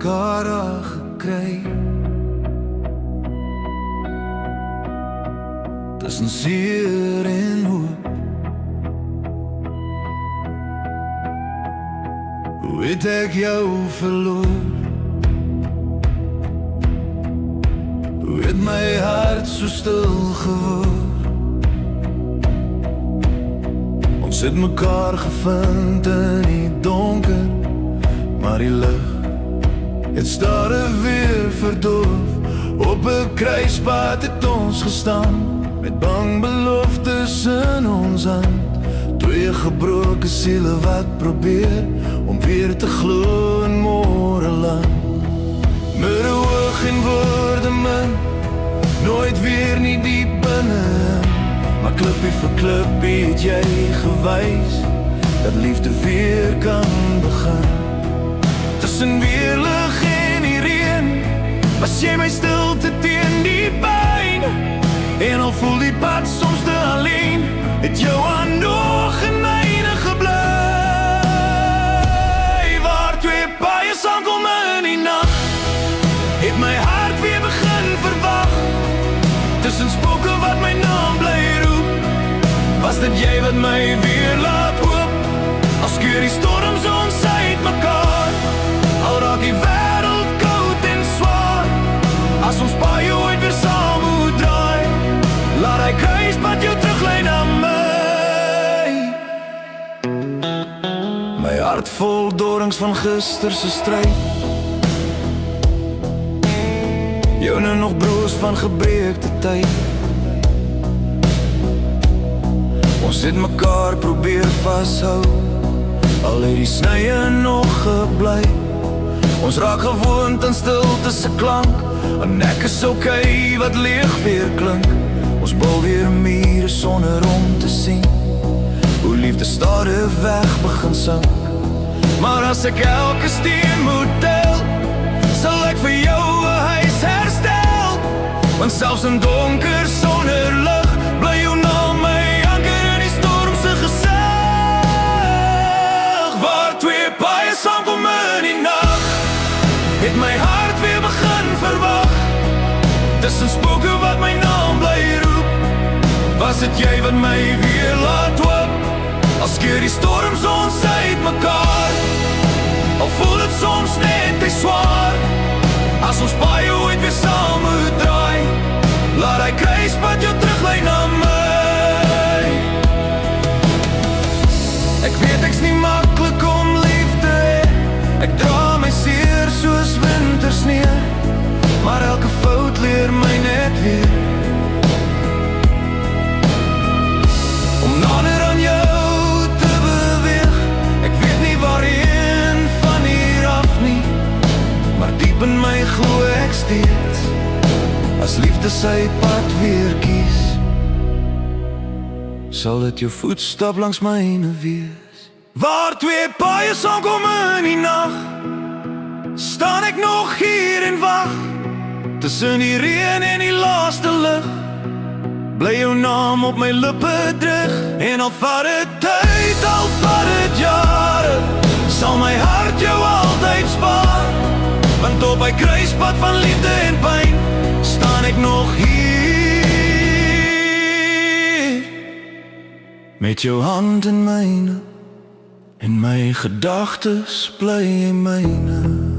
mekaar daar gekry. Tussen seer en hoop. Hoe het ek jou verloor? Hoe het my hart so stil geword? Ons het mekaar gevind in die donker, maar die lig het stadig weer verdoof. Op 'n kruispunt het ons gestaan, met bang beloftes in ons hand. Twee gebroke siele wat probeer om weer te glo in môreland. Midde hoog en woorde min, nooit weer nie diep binne. Maar klippie vir klippie het jy gewys dat liefde weer kan begin. Tussen weerlig en die reën was jy my stilte teen die pyn. En al voel die pad soms te alleen, het jou aan nog geneide gebly. Waar twee paaie saamkom in die nacht, het my hart weer begin verwag. Tussen spooke wat my naam bly roep, was dit jy wat my weer laat hoop. Al skeur die storms ons uit mekaar, al raak die wêreld koud en swaar. As ons paaie ooit weer saam moet draai, laat hy kruispunt jou teruglei na my. My hart vol dorings van gisterse stryd, joune nog broos van gebreekte tyd. Ons het mekaar probeer vashou, al het die snye nog gebly. Ons raak gewoond aan stilte se klank, en ek is okay wat leeg weer klink. Ons bou weer mure sonder om te sien hoe liefde stadig weg begin sink. Maar as ek elke steen moet tel, sal ek vir jou 'n huis herstel. Want selfs in donker sonder lig, bly jou naam my anker in die storm se gesig. Waar twee paaie saamkom in die nag, het my hart weer begin verwag. Tussen spooke wat my naam bly roep, was dit jy wat my weer laat hoop. Al skeur die storms ons uit mekaar, al voel het soms net te swaar. As ons paaie ooit weer saam moet draai, laat hy kruispunt jou teruglei na my. Ek weet ek's nie maklik om lief te hê, ek dra my seer soos wintersneeu, maar elke fout leer my net weer om nader aan jou te beweeg. Ek weet nie waarheen van hier af nie, maar diep in my glo ek steeds, as liefde sy pad weer kies, sal dit jou voetstap langs myne wees. Waar twee paaie saamkom in die nag, staan ek nog hier en wag. Tussen die reën en die laaste lig, bly jou naam op my lippe terug. En al vat het tyd, al vat het jare, sal my hart jou altyd spaar. Want op my kruispunt van liefde en pyn, staan ek nog hier, met jou hand in myne, en my gedagtes bly in myne.